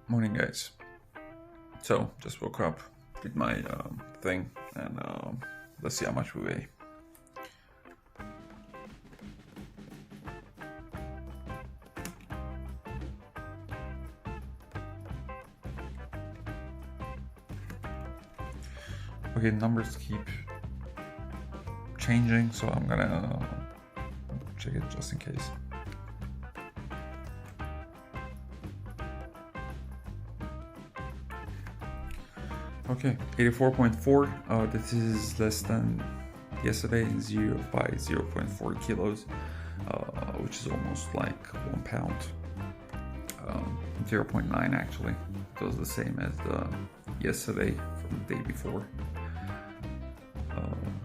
Morning, guys. So just woke up, did my thing, and let's see how much we weigh. Okay, numbers keep changing, so I'm gonna check it just in case. Okay, 84.4. This is less than yesterday, by 0.4 kilos, which is almost like 1 pound. 0.9 actually. It was the same as yesterday from the day before.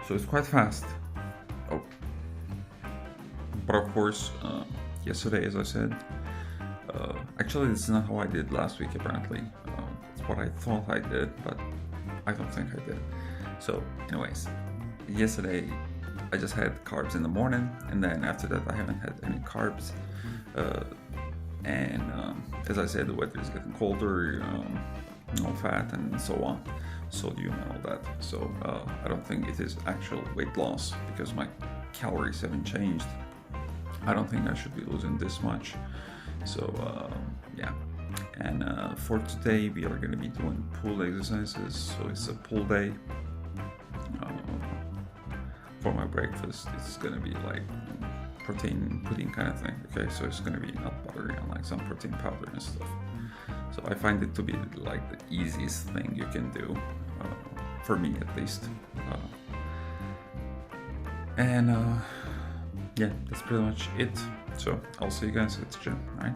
So it's quite fast. Oh, but of course, yesterday, as I said, actually this is not how I did last week. Apparently, it's what I thought I did, but I don't think I did. So, anyways, yesterday I just had carbs in the morning, and then after that I haven't had any carbs. And as I said, the weather is getting colder, no fat and so on, sodium and all that. So I don't think it is actual weight loss because my calories haven't changed. I don't think I should be losing this much. So yeah. And for today we are going to be doing pull exercises. So it's a pull day. For my breakfast, it's going to be like protein pudding kind of thing. Okay, so it's going to be nut butter and like some protein powder and stuff. So I find it to be like the easiest thing you can do, for me at least. And yeah, that's pretty much it. So I'll see you guys at the gym, alright?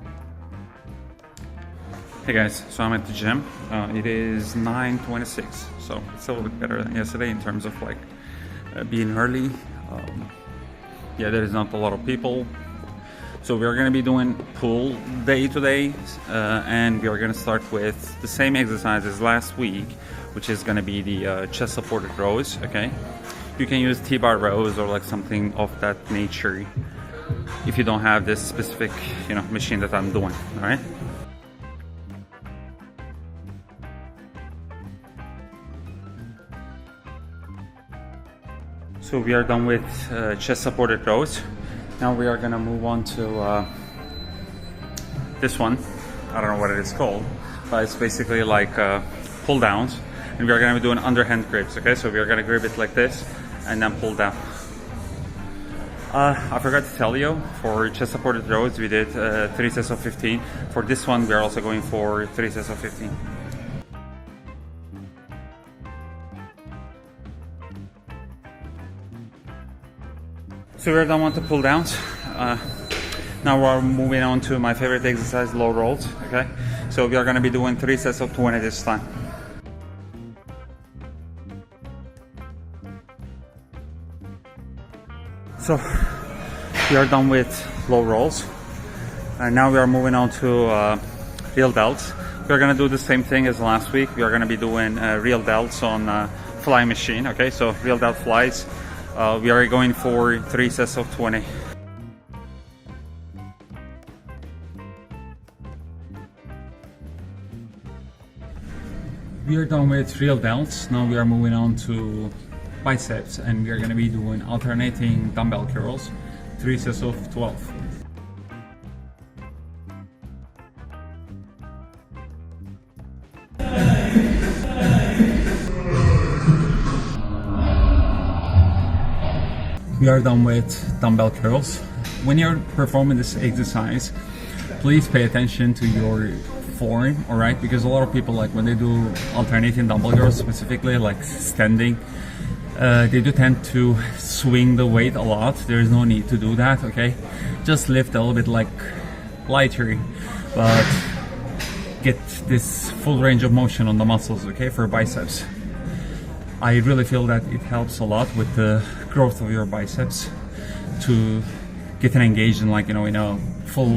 Hey guys, so I'm at the gym. It is 9:26, so it's a little bit better than yesterday in terms of like being early. Yeah, there is not a lot of people. So we are going to be doing pull day today, and we are going to start with the same exercise as last week, which is going to be the chest supported rows. Okay, you can use T-bar rows or like something of that nature if you don't have this specific, machine that I'm doing. All right. So we are done with chest supported rows. Now we are gonna move on to this one. I don't know what it is called, but it's basically like pull downs, and we are gonna be doing underhand grips. Okay, so we are gonna grip it like this and then pull down. I forgot to tell you, for chest supported rows we did 3 sets of 15. For this one we are also going for 3 sets of 15. So we're done with the pull downs. Now we're moving on to my favorite exercise, low rolls. Okay, so we are going to be doing 3 sets of 20 this time. So we are done with low rolls, and now we are moving on to real delts. We're going to do the same thing as last week. We are going to be doing real delts on fly machine. Okay, so real delt flies. We are going for 3 sets of 20. We are done with real delts. Now we are moving on to biceps, and we are going to be doing alternating dumbbell curls, 3 sets of 12. We are done with dumbbell curls. When you're performing this exercise, please pay attention to your form, alright? Because a lot of people, like when they do alternating dumbbell curls, specifically like standing, they do tend to swing the weight a lot. There is no need to do that, okay? Just lift a little bit like lighter, but get this full range of motion on the muscles, okay, for biceps. I really feel that it helps a lot with the growth of your biceps to get engaged in in a full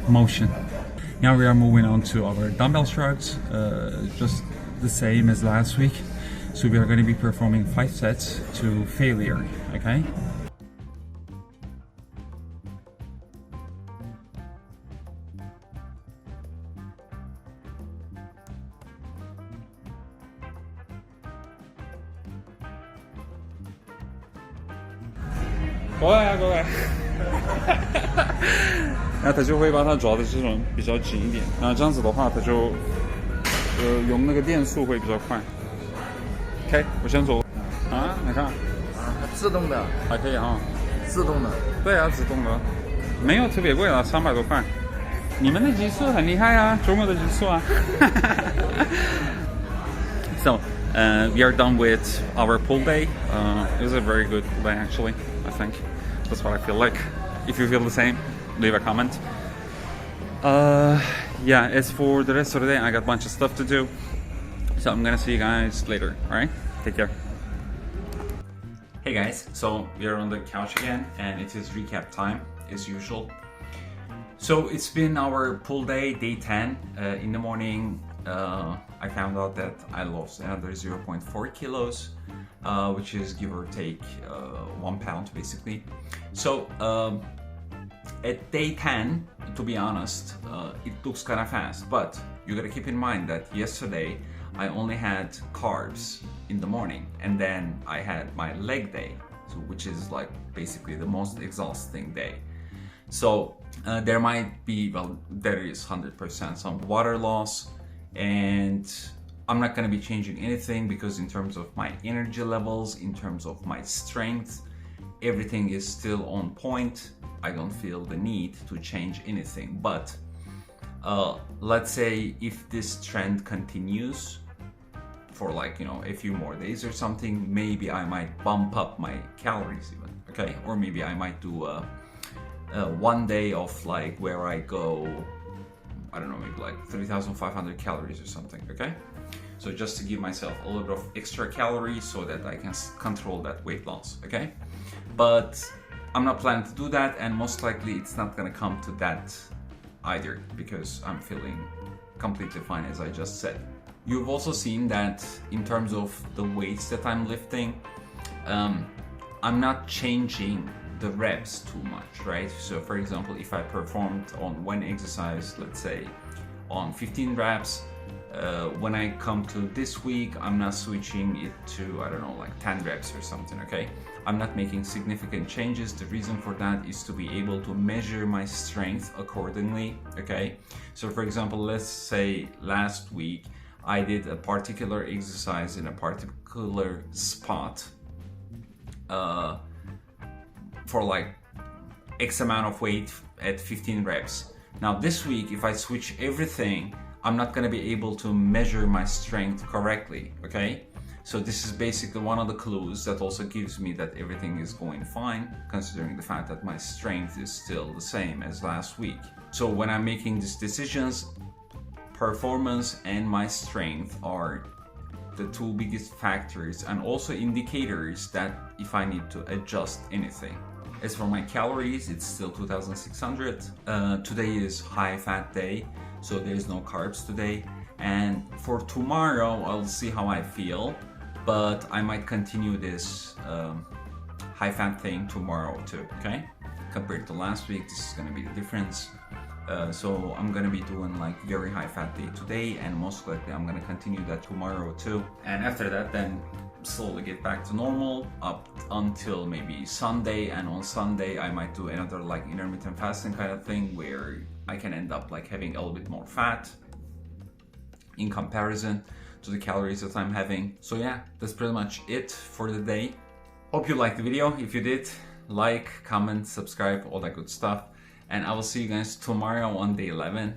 motion. Now we are moving on to our dumbbell shrugs, just the same as last week. So we are going to be performing 5 sets to failure, okay? 过来啊，过来。然后他就会把它抓的这种比较紧一点，然后这样子的话，它就用那个电速会比较快。OK， 我先走。啊，你看。啊，自动的，还可以哈。自动的。对啊，自动的，没有特别贵了，300多块。你们的极速很厉害啊，中国的极速啊。So, we are done with our pool day. It was a very good pool day, actually. I think that's what I feel like. If you feel the same, leave a comment. Yeah, as for the rest of the day, I got a bunch of stuff to do. So I'm gonna see you guys later. All right, take care. Hey guys, so we are on the couch again, and it is recap time as usual. So it's been our pool day, day 10. In the morning, I found out that I lost another 0.4 kilos, which is give or take 1 pound basically. So at day 10, to be honest, it looks kind of fast, but you gotta keep in mind that yesterday I only had carbs in the morning, and then I had my leg day, so which is like basically the most exhausting day. So there might be, well, there is 100% some water loss, and I'm not going to be changing anything because in terms of my energy levels, in terms of my strength, everything is still on point. I don't feel the need to change anything, but let's say if this trend continues for like, you know, a few more days or something, maybe I might bump up my calories even, okay? Or maybe I might do 1 day of like where I go, I don't know, maybe like 3,500 calories or something, okay? So just to give myself a little bit of extra calories so that I can control that weight loss, okay? But I'm not planning to do that, and most likely it's not gonna come to that either because I'm feeling completely fine, as I just said. You've also seen that in terms of the weights that I'm lifting, I'm not changing the reps too much, right? So for example, if I performed on one exercise, let's say on 15 reps, when I come to this week, I'm not switching it to, I don't know, like 10 reps or something, okay? I'm not making significant changes. The reason for that is to be able to measure my strength accordingly, okay? So for example, let's say last week, I did a particular exercise in a particular spot for like X amount of weight at 15 reps. Now this week, if I switch everything, I'm not gonna be able to measure my strength correctly, okay? So this is basically one of the clues that also gives me that everything is going fine, considering the fact that my strength is still the same as last week. So when I'm making these decisions, performance and my strength are the two biggest factors and also indicators that if I need to adjust anything. As for my calories, it's still 2,600. Today is high fat day, so there's no carbs today. And for tomorrow, I'll see how I feel, but I might continue this high fat thing tomorrow too, okay? Compared to last week, this is gonna be the difference. So I'm gonna be doing like very high fat day today, and most likely I'm gonna continue that tomorrow too. And after that, then slowly get back to normal up until maybe Sunday. And on Sunday, I might do another like intermittent fasting kind of thing where I can end up like having a little bit more fat in comparison to the calories that I'm having. So yeah, that's pretty much it for the day. Hope you liked the video. If you did, like, comment, subscribe, all that good stuff. And I will see you guys tomorrow on day 11.